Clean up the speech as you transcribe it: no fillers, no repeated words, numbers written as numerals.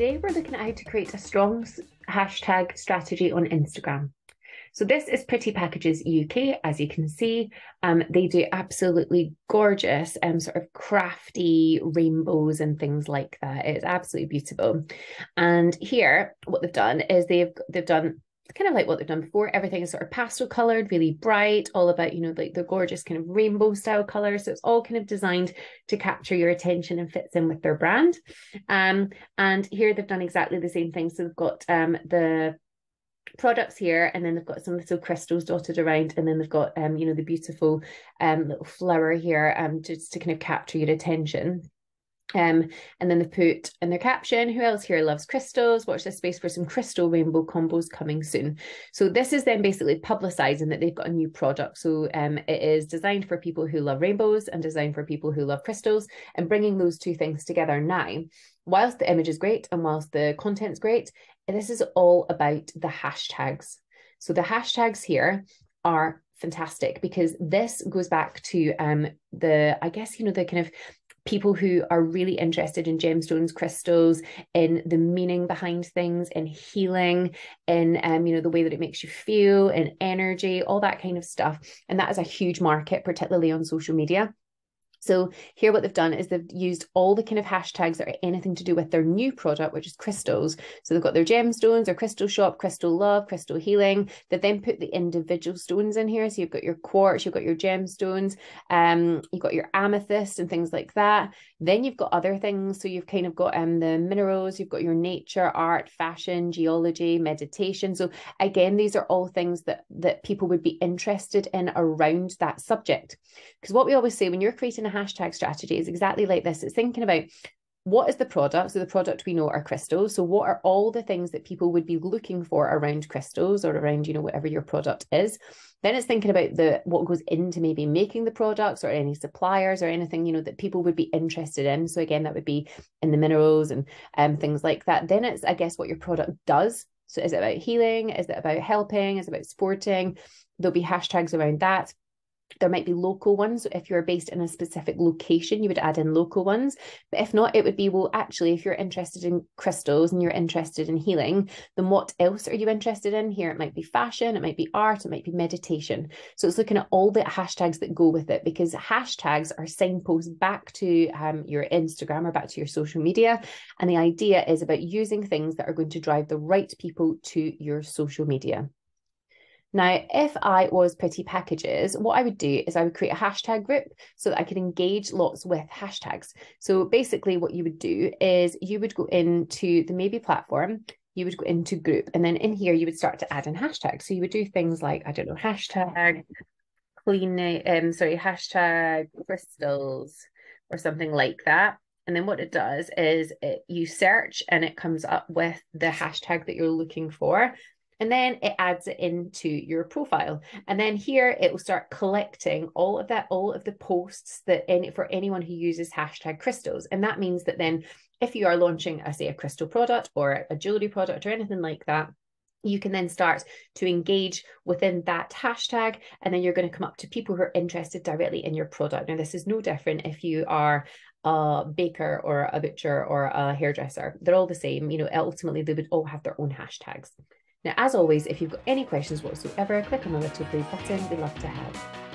today we're looking at how to create a strong hashtag strategy on Instagram. So this is Pretty Packages UK, as you can see. They do absolutely gorgeous sort of crafty rainbows and things like that. It's absolutely beautiful. And here, what they've done is they've done kind of like what they've done before. Everything is sort of pastel colored, really bright, all about, like the gorgeous kind of rainbow style colors. So it's all kind of designed to capture your attention and fits in with their brand. And here they've done exactly the same thing. So they've got the products here, and then they've got some little crystals dotted around, and then they've got the beautiful little flower here just to kind of capture your attention. And then they've put in their caption, who else here loves crystals? Watch this space for some crystal rainbow combos coming soon. So this is then basically publicizing that they've got a new product. So it is designed for people who love rainbows and designed for people who love crystals, and bringing those two things together now. Whilst the image is great and whilst the content's great, this is all about the hashtags. So the hashtags here are fantastic because this goes back to the kind of people who are really interested in gemstones, crystals, in the meaning behind things, in healing, in the way that it makes you feel, in energy, all that kind of stuff. And that is a huge market, particularly on social media. So here what they've done is they've used all the kind of hashtags that are anything to do with their new product, which is crystals. So they've got their gemstones, their crystal shop, crystal love, crystal healing. They've then put the individual stones in here. So you've got your quartz, you've got your gemstones, you've got your amethyst and things like that. Then you've got other things. So you've kind of got the minerals, you've got your nature, art, fashion, geology, meditation. So again, these are all things that people would be interested in around that subject. Because what we always say when you're creating a hashtag strategy is exactly like this. It's thinking about what is the product. So the product we know are crystals. So what are all the things that people would be looking for around crystals or around, whatever your product is. Then it's thinking about what goes into maybe making the products or any suppliers or anything, that people would be interested in. So again, that would be in the minerals and things like that. Then it's, I guess, what your product does. So is it about healing? Is it about helping? Is it about supporting? There'll be hashtags around that. There might be local ones. So if you're based in a specific location, you would add in local ones. But if not, it would be, well, actually, if you're interested in crystals and you're interested in healing, then what else are you interested in? Here, it might be fashion, it might be art, it might be meditation. So it's looking at all the hashtags that go with it, because hashtags are signposts back to your Instagram or back to your social media. And the idea is about using things that are going to drive the right people to your social media. Now, if I was Pretty Packages, what I would do is I would create a hashtag group so that I could engage lots with hashtags. So basically what you would do is you would go into the Maybe platform, you would go into group, and then in here you would start to add in hashtags. So you would do things like, I don't know, hashtag hashtag crystals or something like that. And then what it does is you search and it comes up with the hashtag that you're looking for. And then it adds it into your profile. And then here it will start collecting all of the posts that for anyone who uses hashtag crystals. And that means that then if you are launching, say, a crystal product or a jewelry product or anything like that, you can then start to engage within that hashtag, and then you're going to come up to people who are interested directly in your product. Now, this is no different if you are a baker or a butcher or a hairdresser. They're all the same. Ultimately, they would all have their own hashtags. Now, as always, if you've got any questions whatsoever, click on the little blue button. We'd love to help.